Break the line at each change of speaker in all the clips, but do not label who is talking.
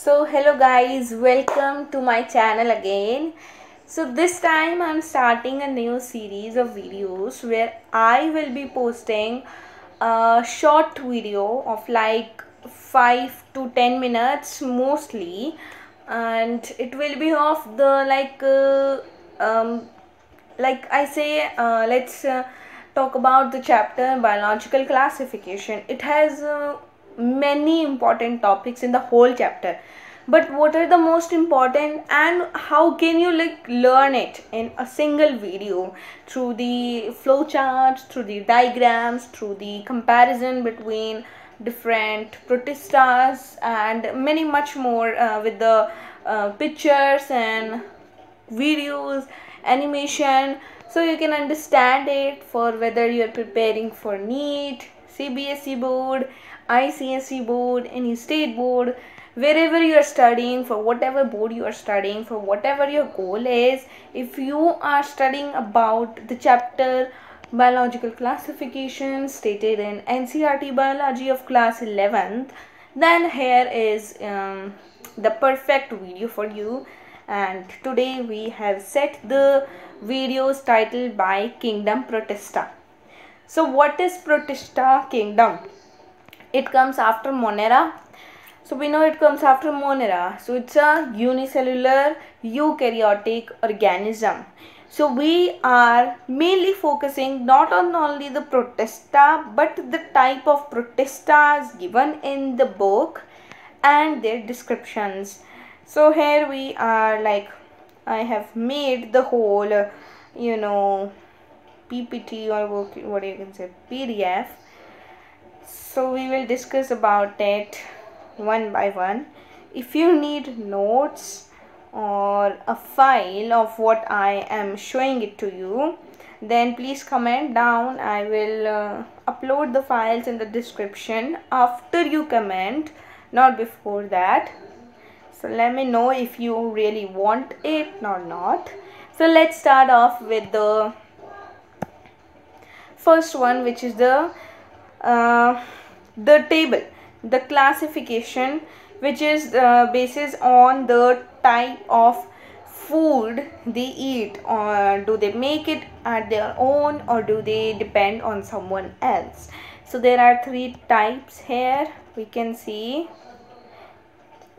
Hello guys, welcome to my channel again. So this time I'm starting a new series of videos where I will be posting a short video of like 5 to 10 minutes mostly, and it will be of the like I say, let's talk about the chapter biological classification. It has many important topics in the whole chapter, but what are the most important and how can you learn it in a single video through the flowcharts, through the diagrams, through the comparison between different protistas and many much more, with the pictures and videos, animation, so you can understand it for whether you are preparing for NEET, CBSE board, ICSE board, any state board, wherever you are studying, for whatever board you are studying, for whatever your goal is. If you are studying about the chapter biological classification stated in NCERT biology of class 11th, then here is the perfect video for you. And today we have set the videos titled by Kingdom Protista. So what is Protista kingdom? It comes after Monera. So we know it comes after Monera. So it's a unicellular eukaryotic organism. So we are mainly focusing not on only the Protista but the type of Protistas given in the book and their descriptions. So here we are, I have made the whole PPT, or what you can say, PDF. So we will discuss about it one by one. If you need notes or a file of what I am showing it to you, then please comment down. I will upload the files in the description after you comment, not before that. So let me know if you really want it or not. So let's start off with the first one, which is the table, the classification, which is basis on the type of food they eat, or do they make it at their own or do they depend on someone else. So there are three types here, we can see.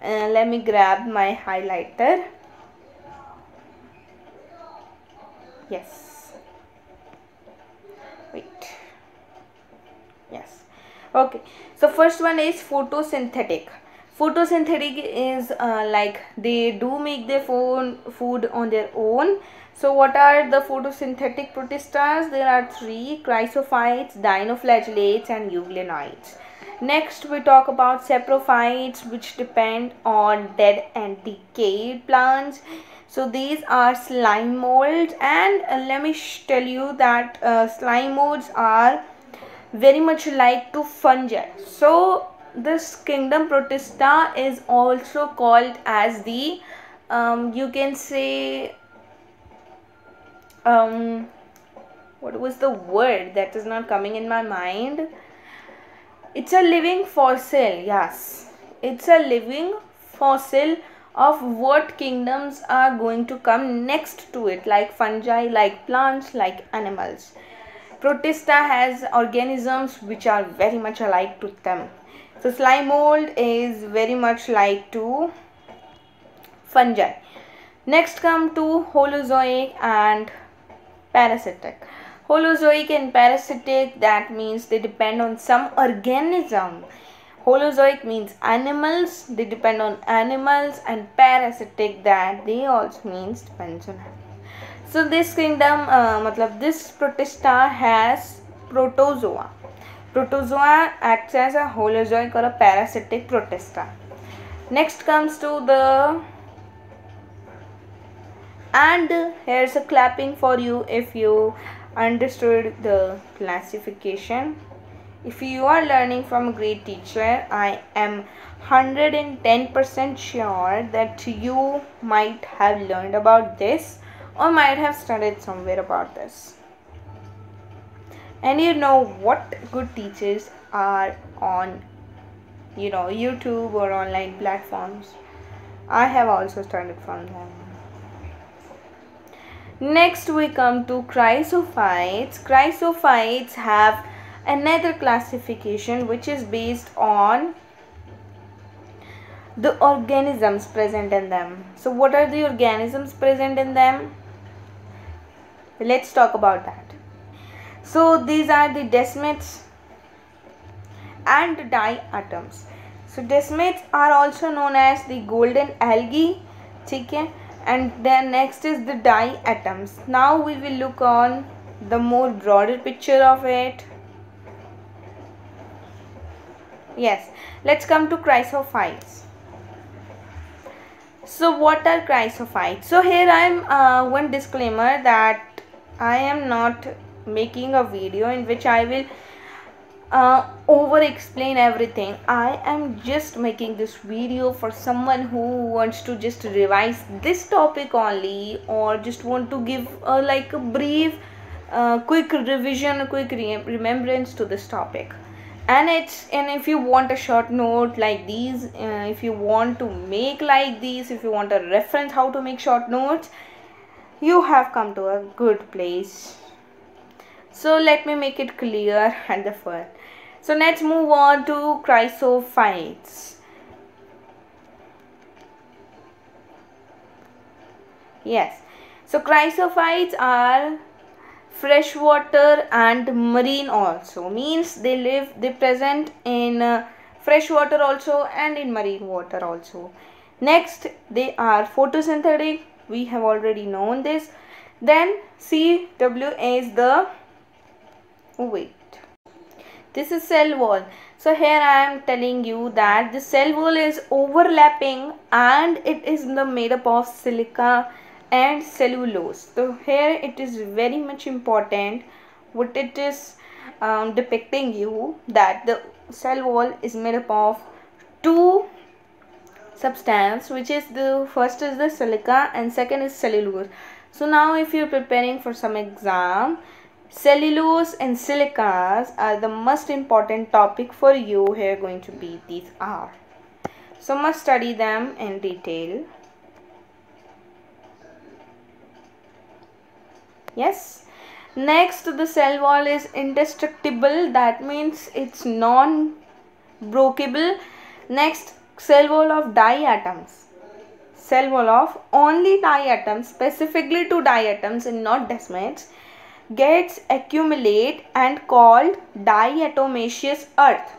Let me grab my highlighter. Yes, wait, yes, okay. So first one is photosynthetic. Photosynthetic is like they do make their food on their own. So what are the photosynthetic protistas? There are three: Chrysophytes, Dinoflagellates and Eubilantoids. Next we talk about saprophytes, which depend on dead and decayed plants. So these are slime molds, and let me tell you that slime molds are very much like to fungi. So this kingdom protista is also called as the you can say what was the word that is not coming in my mind? It's a living fossil. Yes, it's a living fossil of what kingdoms are going to come next to it, like fungi, like plants, like animals. Protista has organisms which are very much alike to them. So slime mold is very much like to fungi. Next come to holozoic and parasitic. Holozoic and parasitic, that means they depend on some organism. Holozoic means animals, they depend on animals, and parasitic, that they also means depends on animals. So this kingdom, this protista has protozoa. Protozoa acts as a holozoic or a parasitic protista. Next comes to the, and here's a clapping for you if you understood the classification. If you are learning from a great teacher, I am 110% sure that you might have learned about this or might have studied somewhere about this. And you know what good teachers are on YouTube or online platforms. I have also studied from them. Next we come to Chrysophytes. Chrysophytes have another classification which is based on the organisms present in them. So what are the organisms present in them? Let's talk about that. So these are the desmids and diatoms. So desmids are also known as the golden algae, okay? And then next is the diatoms. Now we will look on the more broader picture of it. Yes, let's come to Chrysophytes. So what are Chrysophytes? So here I am one disclaimer that I am not making a video in which I will over explain everything. I am just making this video for someone who wants to just revise this topic only, or just want to give like a brief quick revision, a quick remembrance to this topic. And if you want a short note like these, if you want to make like these, if you want a reference how to make short notes, you have come to a good place. So let me make it clear at the first. So let's move on to Chrysophytes. Yes, so Chrysophytes are freshwater and marine also, means they present in freshwater also and in marine water also. Next, they are photosynthetic. We have already known this. Then CW is the this is cell wall. So here I am telling you that the cell wall is overlapping and it is made up of silica and cellulose. So here it is very much important what it is depicting you, that the cell wall is made up of two substance, which is the first is the silica and second is cellulose. So now if you are preparing for some exam, cellulose and silicas are the most important topic for you here going to be. These are, so must study them in detail. Yes. Next, the cell wall is indestructible, that means it's non-breakable. Next, cell wall of diatoms. Cell wall of only diatoms, specifically to diatoms and not desmids, gets accumulate and called diatomaceous earth.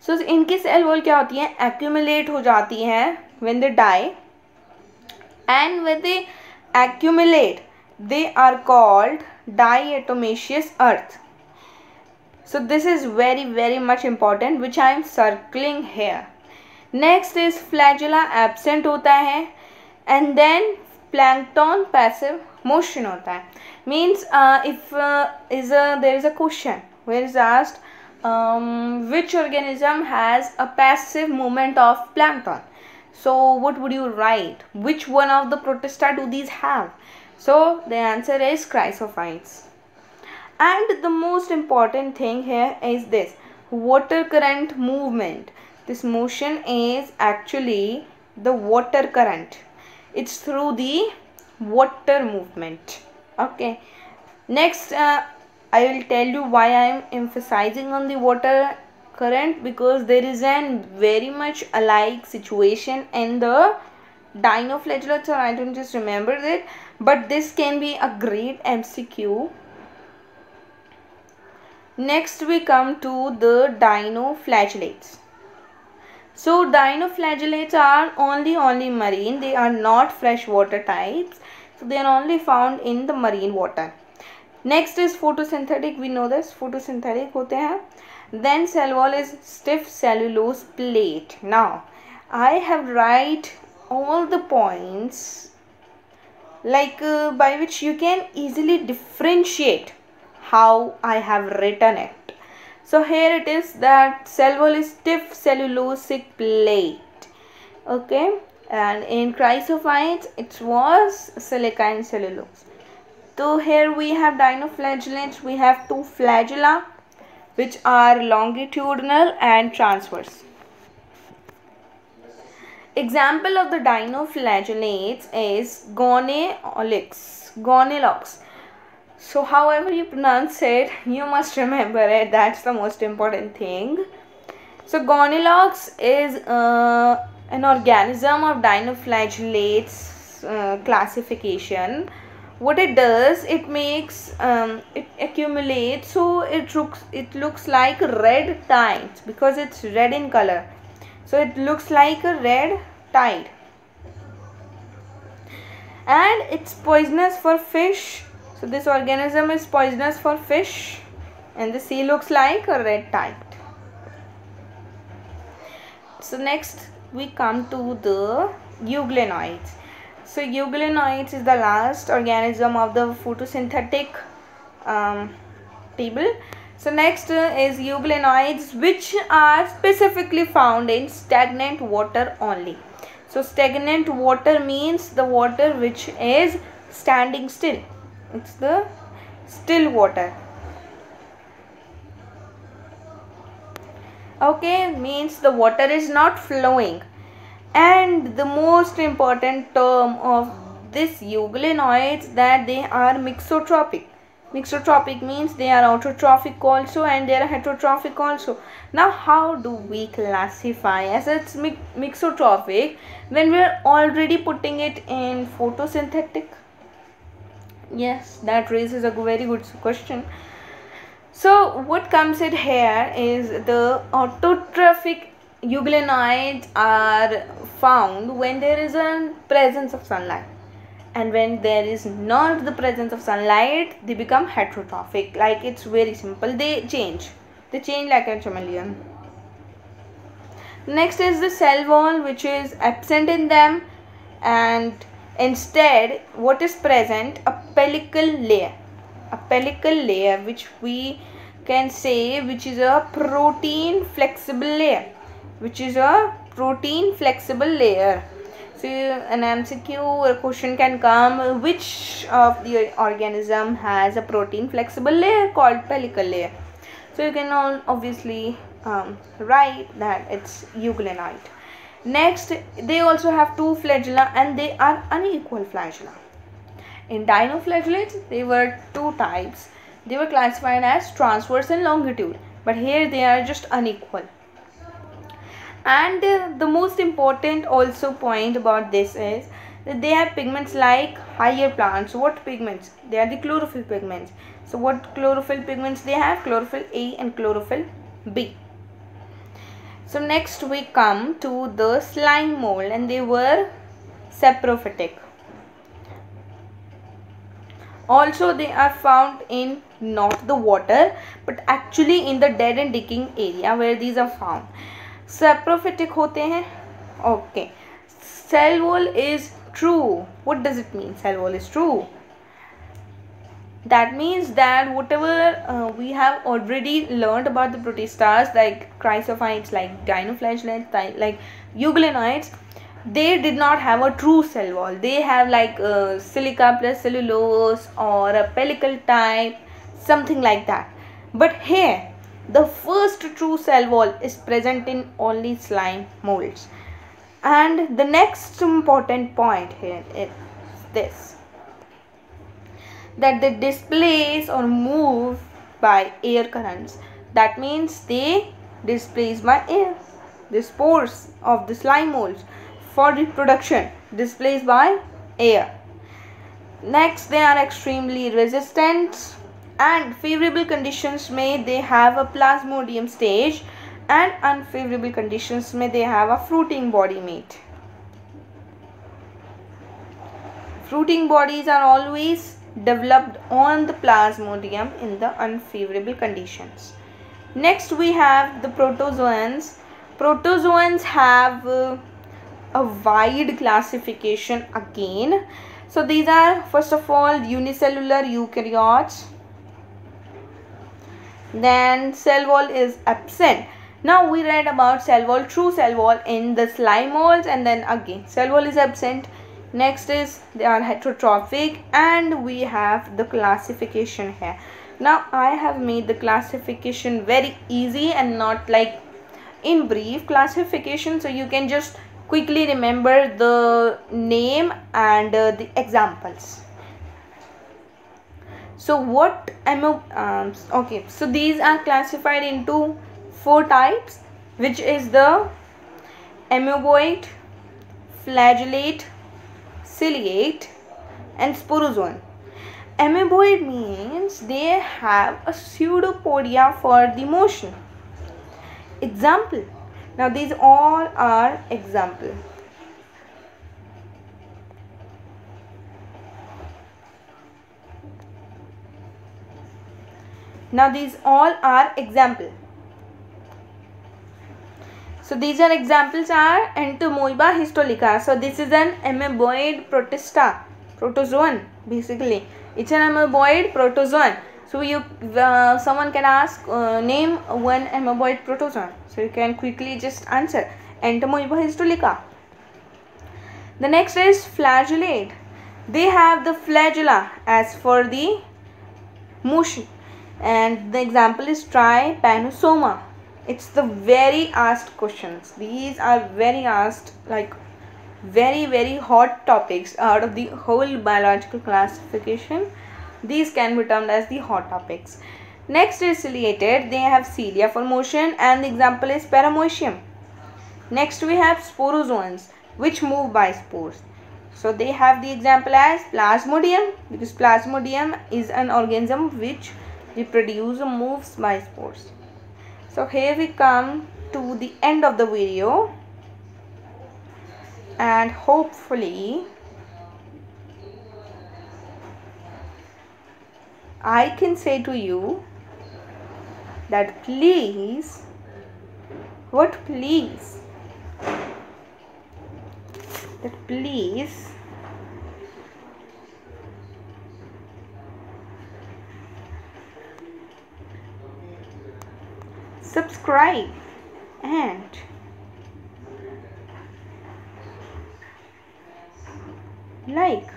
So इनकी cell wall क्या होती है? Accumulate हो जाती है when they die, and when they accumulate they are called diatomaceous earth. So this is very much important, which I am circling here. Next is flagella absent होता है, and then plankton passive motion होता है. Means if there is a question where is asked which organism has a passive movement of plankton. So what would you write? Which one of the protista do these have? So the answer is Chrysophytes. And the most important thing here is this water current movement. This motion is actually the water current. It's through the water movement. Okay. Next, I will tell you why I am emphasizing on the water current, because there is a very much alike situation in the Dinoflagellates, or I don't just remember it, but this can be a great MCQ. Next we come to the Dinoflagellates. So Dinoflagellates are only marine, they are not freshwater types, so they are only found in the marine water. Next is photosynthetic, we know this, photosynthetic होते हैं. Then cell wall is stiff cellulose plate. Now I have write all the points like by which you can easily differentiate how I have written it. So here it is that cell wall is stiff cellulosic plate. Okay, and in Chrysophytes it was silica and cellulose. So here we have Dinoflagellates, we have two flagella which are longitudinal and transverse. Example of the dinoflagellates is gonalox. So however you pronounce it, you must remember it. That's the most important thing. So gonalox is an organism of dinoflagellates classification. What it does, it makes it accumulates, so it looks like red tides because it's red in color. So it looks like a red tide, and it's poisonous for fish. So this organism is poisonous for fish, and the sea looks like a red tide. So next we come to the Eubilantoids. So Eubilantoids is the last organism of the photosynthetic table. So next is Eubilantoids, which are specifically found in stagnant water only. So stagnant water means the water which is standing still. It's the still water. Okay, means the water is not flowing. And the most important term of this Eubilantoids that they are mixotrophic. Mixotrophic means they are autotrophic also and they are heterotrophic also. Now how do we classify as it's mixotrophic when we are already putting it in photosynthetic? Yes, that raises a very good question. So what comes in here is the autotrophic Eubilantoids are found when there is a presence of sunlight, and when there is not the presence of sunlight, they become heterotrophic. Like, it's very simple, they change like a chameleon. Next is the cell wall, which is absent in them, and instead what is present, a pellicle layer, which we can say which is a protein flexible layer. So an MCQ or question can come, which of the organism has a protein flexible layer called pellicle layer? So you can obviously write that it's Eubilantoid. Next, they also have two flagella and they are unequal flagella. In Dinoflagellates, there were two types. They were classified as transverse and longitudinal, but here they are just unequal. And the most important also point about this is that they have pigments like higher plants. So what pigments? They are the chlorophyll pigments. So what chlorophyll pigments they have? Chlorophyll A and chlorophyll B. So next we come to the slime mold, and they were saprophytic. Also they are found in not the water but actually in the dead and decaying area where these are found. Saprophytic होते हैं. Okay. Cell wall is true. What does it mean? Cell wall is true. That means that whatever we have already learned about the protistas like Chrysophytes, like Dinoflagellates, like Eubilantoids, they did not have a true cell wall. They have like silica plus cellulose or a pellicle type, something like that. But here, the first true cell wall is present in only slime molds. And the next important point here is this, that they displace or move by air currents. That means they displace by air. The spores of the slime molds for reproduction displaced by air. Next, they are extremely resistant, and favorable conditions may they have a plasmodium stage, and unfavorable conditions may they have a fruiting body mate. Fruiting bodies are always developed on the plasmodium in the unfavorable conditions. Next we have the protozoans. Protozoans have a wide classification again. So these are first of all unicellular eukaryotes. Then cell wall is absent. Now we read about cell wall, true cell wall in the slime molds, and then again cell wall is absent. Next is they are heterotrophic, and we have the classification here. Now I have made the classification very easy and not like in brief classification, so you can just quickly remember the name and the examples. So what okay, so these are classified into 4 types, which is the amoeboid, flagellate, ciliate and sporozoan. Amoeboid means they have a pseudopodia for the motion. Example. Now these all are example. Now these all are example. So these are examples are Entamoeba histolica. So this is an amoeboid protista, protozoan basically. It's an amoeboid protozoan. So you someone can ask name one amoeboid protozoan. So you can quickly just answer Entamoeba histolica. The next is flagellate. They have the flagella as for the motion. And the example is trypanosoma. It's the very asked questions. These are very asked, like very hot topics out of the whole biological classification. These can be termed as the hot topics. Next is ciliated. They have cilia for motion and the example is paramoecium. Next we have sporozoans, which move by spores. So they have the example as plasmodium, because plasmodium is an organism which reproduces or moves by spores. So here we come to the end of the video, and hopefully I can say to you that please subscribe and like.